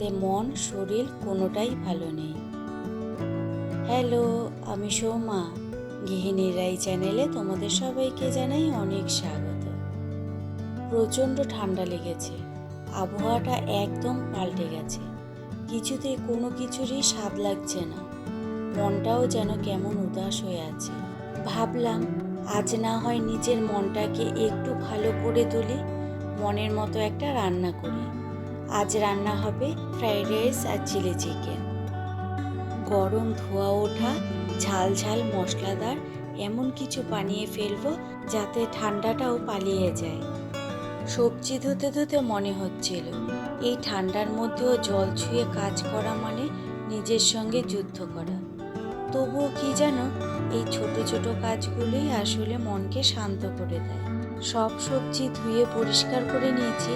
তাতে মন শরীর কোনোটাই ভালো নেই। হ্যালো, আমি সৌমা। গৃহিণীর রাই চ্যানেলে তোমাদের সবাইকে জানাই অনেক স্বাগত। প্রচণ্ড ঠান্ডা লেগেছে, আবহাওয়াটা একদম পাল্টে গেছে। কিছুতেই কোনো কিছুরই স্বাদ লাগছে না, মনটাও যেন কেমন উদাস হয়ে আছে। ভাবলাম আজ না হয় নিজের মনটাকে একটু ভালো করে তুলি, মনের মতো একটা রান্না করি। আজ রান্না হবে ফ্রাইড রাইস আর চিলি চিকেন। গরম ধোয়া ওঠা ঝাল ঝাল মশলাদার এমন কিছু বানিয়ে ফেলবো যাতে ঠান্ডাটাও পালিয়ে যায়। সবজি ধুতে ধুতে মনে হচ্ছিল এই ঠান্ডার মধ্যেও জল ছুঁয়ে কাজ করা মানে নিজের সঙ্গে যুদ্ধ করা। তবুও কি জানো, এই ছোট ছোট কাজগুলোই আসলে মনকে শান্ত করে দেয়। সব সবজি ধুয়ে পরিষ্কার করে নিয়েছি,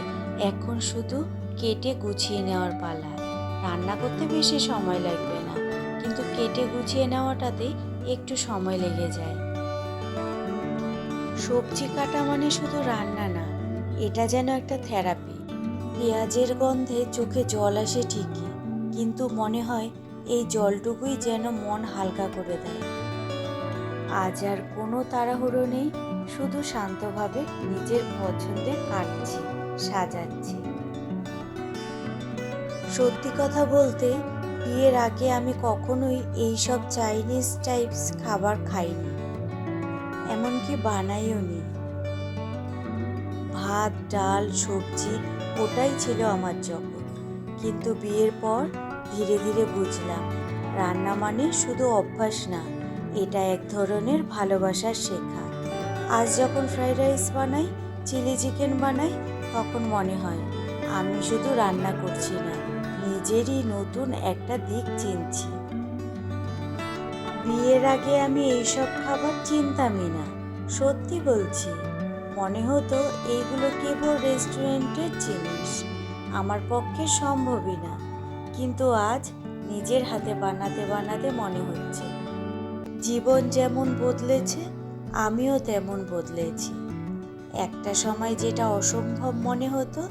এখন শুধু কেটে গুছিয়ে নেওয়ার পালা। রান্না করতে বেশি সময় লাগবে না, কিন্তু কেটে গুছিয়ে নেওয়াটাতেই একটু সময় লেগে যায়। সবজি কাটা মানে শুধু রান্না না, এটা যেন একটা থেরাপি। পেঁয়াজের গন্ধে চোখে জল আসে ঠিকই, কিন্তু মনে হয় এই জলটুকুই যেন মন হালকা করে দেয়। আজ আর কোনো তাড়াহুড়ো নেই, শুধু শান্তভাবে নিজের পছন্দে কাটছি, সাজাচ্ছি। সত্যি কথা বলতে, বিয়ের আগে আমি কখনোই এইসব চাইনিজ টাইপস খাবার খাইনি, এমনকি বানাইও নি। ভাত ডাল সবজি ওটাই ছিল আমার জগৎ। কিন্তু বিয়ের পর ধীরে ধীরে বুঝলাম, রান্না মানে শুধু অভ্যাস না, এটা এক ধরনের ভালোবাসার শেখা। আজ যখন ফ্রাইড রাইস বানাই, চিলি চিকেন বানাই, তখন মনে হয় আমি শুধু রান্না করছি না, নিজেরই নতুন একটা দিক চিনছি। বিয়ের আগে আমি এইসব খাবার চিনতামই না, সত্যি বলছি। মনে হতো এইগুলো কেবল রেস্টুরেন্টের জিনিস, আমার পক্ষে সম্ভবই না। কিন্তু আজ নিজের হাতে বানাতে বানাতে মনে হচ্ছে জীবন যেমন বদলেছে, আমিও তেমন বদলেছি। একটা সময় যেটা অসম্ভব মনে হতো,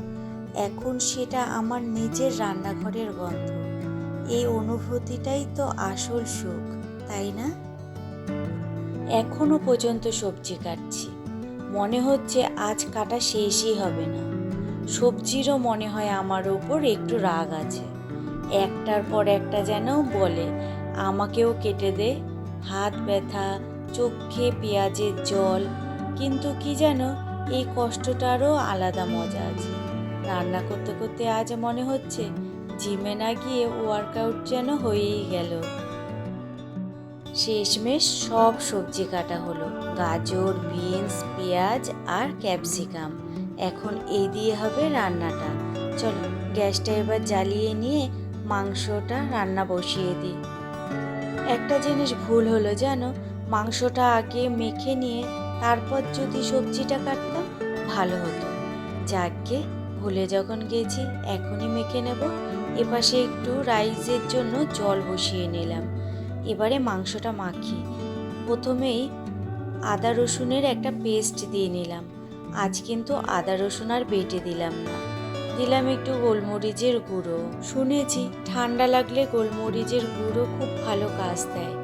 এখন সেটা আমার নিজের রান্নাঘরের গন্ধ। এই অনুভূতিটাই তো আসল সুখ, তাই না? এখনো পর্যন্ত সবজি কাটছি, মনে হচ্ছে আজ কাটা শেষই হবে না। সবজিরও মনে হয় আমার ওপর একটু রাগ আছে, একটার পর একটা যেন বলে আমাকেও কেটে দে। হাত ব্যথা, চোখে পেঁয়াজের জল, কিন্তু কি যেন এই কষ্টটারও আলাদা মজা আছে। রান্না করতে করতে আজ মনে হচ্ছে জিমে না গিয়ে ওয়ার্কআউট যেন হয়েই গেল। শেষমেশ সব সবজি কাটা হলো, গাজর বিনস পেঁয়াজ আর ক্যাপসিকাম। এখন এই দিয়ে হবে রান্নাটা। চলো গ্যাসটা এবার জ্বালিয়ে নিয়ে মাংসটা রান্না বসিয়ে দিই। একটা জিনিস ভুল হলো জানো, মাংসটা আগে মেখে নিয়ে তারপর যদি সবজিটা কাটতাম ভালো হতো। যাকগে, ভুলে যখন গেছি এখনই মেখে নেব। এপাশে একটু রাইসের জন্য জল বসিয়ে নিলাম। এবারে মাংসটা মাখি। প্রথমেই আদা রসুনের একটা পেস্ট দিয়ে নিলাম। আজ কিন্তু আদা রসুন আর বেটে দিলাম না, দিলাম একটু গোলমরিচের গুঁড়ো। শুনেছি ঠান্ডা লাগলে গোলমরিচের গুঁড়ো খুব ভালো কাজ দেয়।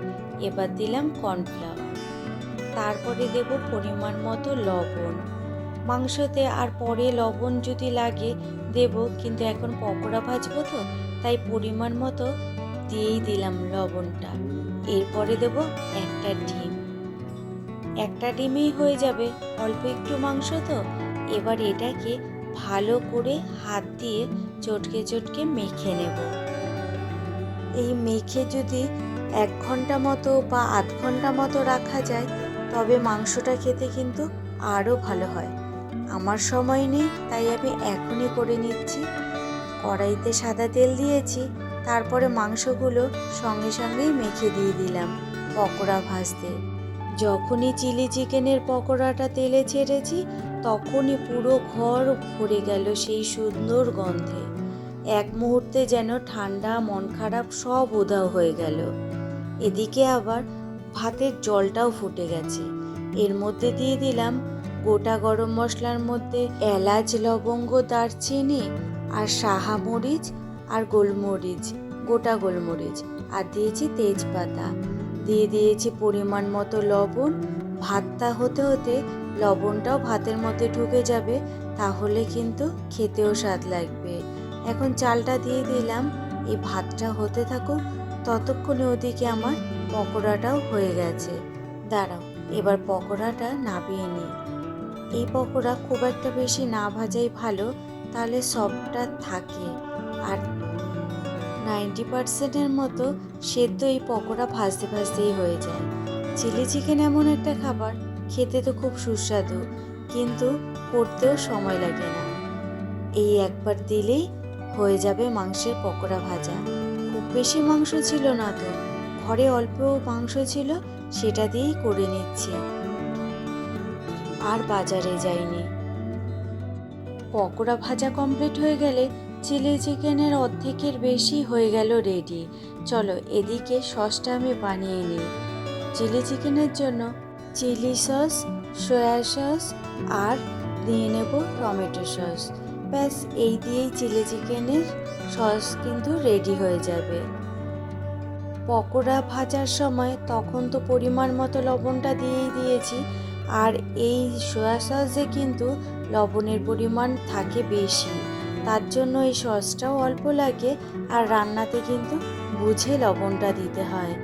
এবার দিলাম কর্নফ্লাওয়ার, তারপরে দেব পরিমাণ মতো লবণ। মাংসতে আর পরে লবণ যদি লাগে দেব, কিন্তু এখন পকোড়া ভাজবো তো, তাই পরিমাণ মতো দিয়েই দিলাম লবণটা। এরপরে দেব একটা ডিম, একটা ডিমেই হয়ে যাবে, অল্প একটু মাংস তো। এবার এটাকে ভালো করে হাত দিয়ে চটকে চটকে মেখে নেব। এই মেখে যদি 1 ঘন্টা মতো বা আধ ঘন্টা মতো রাখা যায়, তবে মাংসটা খেতে কিন্তু আরও ভালো হয়। আমার সময় নেই, তাই আমি এখনই করে নিচ্ছি। কড়াইতে সাদা তেল দিয়েছি, তারপরে মাংসগুলো সঙ্গে সঙ্গেই মেখে দিয়ে দিলাম পকোড়া ভাজতে। যখনই চিলি চিকেনের পকোড়াটা তেলে ছেড়েছি, তখনই পুরো ঘর ভরে গেল সেই সুন্দর গন্ধে। এক মুহূর্তে যেন ঠান্ডা মন খারাপ সব উধাও হয়ে গেল। এদিকে আবার ভাতের জলটাও ফুটে গেছে। এর মধ্যে দিয়ে দিলাম গোটা গরম মশলার মধ্যে এলাচ লবঙ্গ দারচিনি আর সাহা মরিচ আর গোলমরিচ, গোটা গোলমরিচ, আর দিয়েছি তেজপাতা, দিয়ে দিয়েছি পরিমাণ মতো লবণ। ভাতটা হতে হতে লবণটাও ভাতের মধ্যে ঢুকে যাবে, তাহলে কিন্তু খেতেও স্বাদ লাগবে। এখন চালটা দিয়ে দিলাম, এই ভাতটা হতে থাকুক, ততক্ষণে ওদিকে আমার পকোড়াটাও হয়ে গেছে। দাঁড়াও, এবার পকোড়াটা নামিয়ে নিই। এই পকোড়া খুব একটা বেশি না ভাজাই ভালো, তাহলে সবটা থাকে। আর 90% মতো সেদ্ধ এই পকোড়া ভাজতে ভাজতেই হয়ে যায়। চিলি চিকেন এমন একটা খাবার, খেতে তো খুব সুস্বাদু, কিন্তু করতেও সময় লাগে না। এই একবার দিলেই হয়ে যাবে মাংসের পকোড়া ভাজা। খুব বেশি মাংস ছিল না তো, ঘরে অল্প মাংস ছিল, সেটা দিয়েই করে নিচ্ছি, আর বাজারে যাইনি। পকোড়া ভাজা কমপ্লিট হয়ে গেলে চিলি চিকেনের অর্ধেকের বেশি হয়ে গেল রেডি। চলো এদিকে সসটা আমি বানিয়ে নিই। চিলি চিকেনের জন্য চিলি সস, সয়া সস আর দিয়ে নেব টমেটো সস। ব্যাস এই দিয়েই চিলি চিকেনের সস কিন্তু রেডি হয়ে যাবে। পকোড়া ভাজার সময় তখন তো পরিমাণ মতো লবণটা দিয়েই দিয়েছি, আর এই সয়া সসে কিন্তু লবণের পরিমাণ থাকে বেশি, তার জন্য এই সসটাও অল্প লাগে, আর রান্নাতে কিন্তু বুঝে লবণটা দিতে হয়।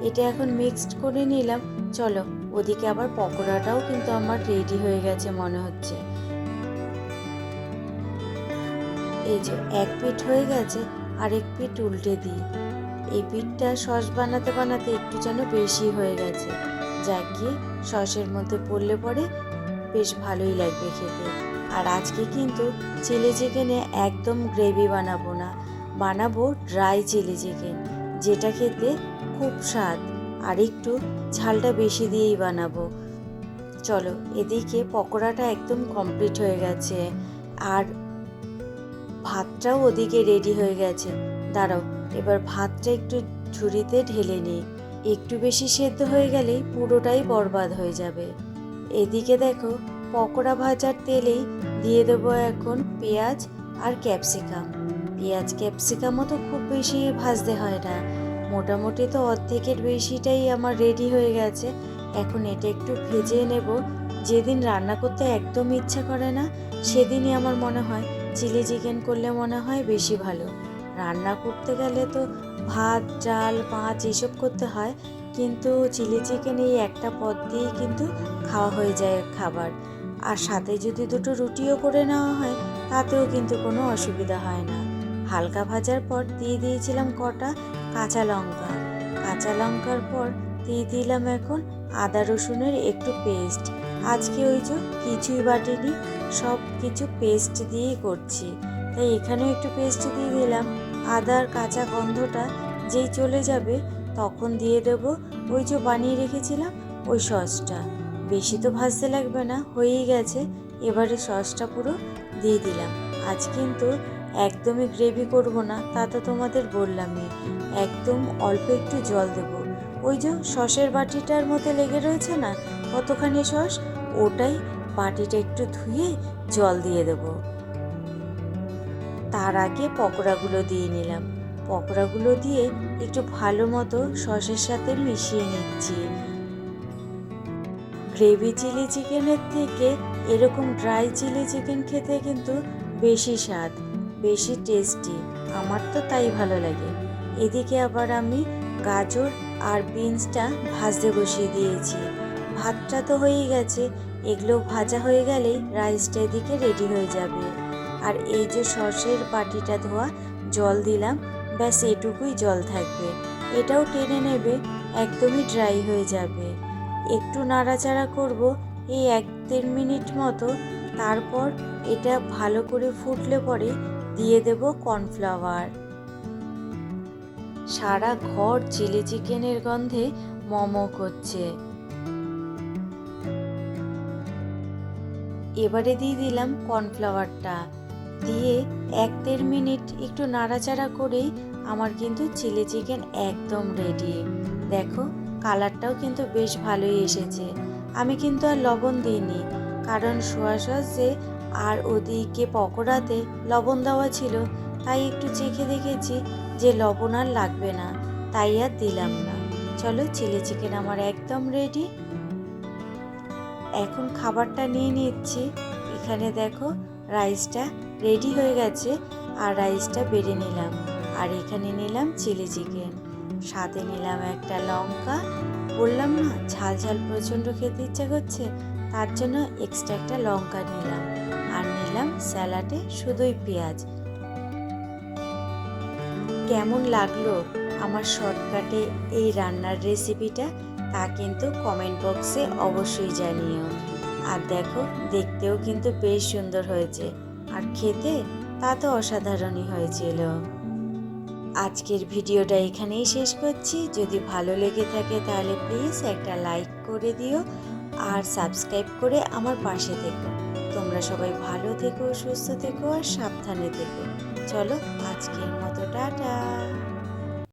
এটা এখন মিক্সড করে নিলাম। চলো ওদিকে আবার পকোড়াটাও কিন্তু আমার রেডি হয়ে গেছে মনে হচ্ছে। এই যে এক পিঠ হয়ে গেছে, আরেক পিঠ উল্টে দিই। এই পিঠটা সস বানাতে বানাতে একটু যেন বেশি হয়ে গেছে, যা গিয়ে সসের মধ্যে পড়লে পরে বেশ ভালোই লাগবে খেতে। আর আজকে কিন্তু চিলি চিকেনে একদম গ্রেভি বানাবো না, বানাবো ড্রাই চিলি চিকেন, যেটা খেতে খুব স্বাদ, আর একটু ঝালটা বেশি দিয়েই বানাবো। চলো এদিকে পকোড়াটা একদম কমপ্লিট হয়ে গেছে, আর ভাতটাও ওদিকে রেডি হয়ে গেছে। দাঁড়াও, এবার ভাতটা একটু ঝুড়িতে ঢেলে নিই। একটু বেশি সেদ্ধ হয়ে গেলেই পুরোটাই বরবাদ হয়ে যাবে। এদিকে দেখো, পকোড়া ভাজার তেলেই দিয়ে দেবো এখন পেঁয়াজ আর ক্যাপসিকাম। পেঁয়াজ ক্যাপসিকামও তো খুব বেশি ভাজতে হয় না, মোটামুটি তো অর্ধেকের বেশিটাই আমার রেডি হয়ে গেছে। এখন এটা একটু ভেজে নেব। যেদিন রান্না করতে একদম ইচ্ছা করে না, সেদিনই আমার মনে হয় চিলি চিকেন করলে মনে হয় বেশি ভালো। রান্না করতে গেলে তো ভাত, ডাল, মাছ এসব করতে হয়, কিন্তু চিলি চিকেন এই একটা পদ দিয়েই কিন্তু খাওয়া হয়ে যায় খাবার। আর সাথে যদি দুটো রুটিও করে নেওয়া হয়, তাতেও কিন্তু কোনো অসুবিধা হয় না। হালকা ভাজার পর দিয়ে দিয়েছিলাম কটা কাঁচা লঙ্কা। কাঁচা লঙ্কার পর দিয়ে দিলাম এখন আদা রসুনের একটু পেস্ট। আজকে ওই যে কিছুই বাটিনি, সব কিছু পেস্ট দিয়েই করছি, তাই এখানেও একটু পেস্ট দিয়ে দিলাম। আদার কাঁচা গন্ধটা যেই চলে যাবে, তখন দিয়ে দেব ওই যে বানিয়ে রেখেছিলাম ওই সসটা। বেশি তো ভাজতে লাগবে না, হয়েই গেছে। এবারে সসটা পুরো দিয়ে দিলাম। আজ কিন্তু একদমই গ্রেভি করব না, তা তো তোমাদের বললামই। একদম অল্প একটু জল দেব। ওই যে সসের বাটিটার মধ্যে লেগে রয়েছে না কতখানি সস, ওটাই বাটিটা একটু ধুয়ে জল দিয়ে দেব। তার আগে পকোড়াগুলো দিয়ে নিলাম। পকোড়াগুলো দিয়ে একটু ভালো মতো সসের সাথে মিশিয়ে নিচ্ছি। গ্রেভি চিলি চিকেনের থেকে এরকম ড্রাই চিলি চিকেন খেতে কিন্তু বেশি স্বাদ, বেশি টেস্টি, আমার তো তাই ভালো লাগে। এদিকে আবার আমি গাজর আর বিনসটা ভাজতে বসিয়ে দিয়েছি। ভাতটা তো হয়েই গেছে, এগুলো ভাজা হয়ে গেলেই রাইসটা এদিকে রেডি হয়ে যাবে। আর এই যে সসের বাটিটা ধোয়া জল দিলাম, ব্যাস এটুকুই জল থাকবে, এটাও টেনে নেবে, একদমই ড্রাই হয়ে যাবে। একটু নাড়াচাড়া করব এই 1-1.5 মিনিট মতো, তারপর এটা ভালো করে ফুটলে পরে দিয়ে দেব কর্নফ্লাওয়ার। সারা ঘর চিলি চিকেনের গন্ধে মমো করছে। এবারে দিয়ে দিলাম কর্নফ্লাওয়ারটা, দিয়ে 1-1.5 মিনিট একটু নাড়াচাড়া করেই আমার কিন্তু চিলি চিকেন একদম রেডি। দেখো কালারটাও কিন্তু বেশ ভালোই এসেছে। আমি কিন্তু আর লবণ দিইনি, কারণ সোয়া সসে আর ওদিকে পকোড়াতে লবণ দেওয়া ছিল, তাই একটু চেখে দেখেছি যে লবণ আর লাগবে না, তাই আর দিলাম না। চলো, চিলি চিকেন আমার একদম রেডি। এখন খাবারটা নিয়ে নিচ্ছি। এখানে দেখো রাইসটা রেডি হয়ে গেছে, আর রাইসটা বেড়ে নিলাম। আর এখানে নিলাম চিলি চিকেন, সাথে নিলাম একটা লঙ্কা। বললাম না ঝাল ঝাল প্রচণ্ড খেতে ইচ্ছা করছে, তার জন্য এক্সট্রা একটা লঙ্কা নিলাম। আর নিলাম স্যালাডে শুধুই পেঁয়াজ। কেমন লাগলো আমার শর্টকাটে এই রান্নার রেসিপিটা, তা কিন্তু কমেন্ট বক্সে অবশ্যই জানিও। আর দেখো, দেখতেও কিন্তু বেশ সুন্দর হয়েছে, আর খেতে তা তো অসাধারণই হয়েছিল। আজকের ভিডিওটা এখানেই শেষ করছি। যদি ভালো লেগে থাকে তাহলে প্লিজ একটা লাইক করে দিও, আর সাবস্ক্রাইব করে আমার পাশে থেকো। তোমরা সবাই ভালো থেকো, সুস্থ থেকো, আর সাবধানে থেকো। চলো, আজকের মতো টাটা।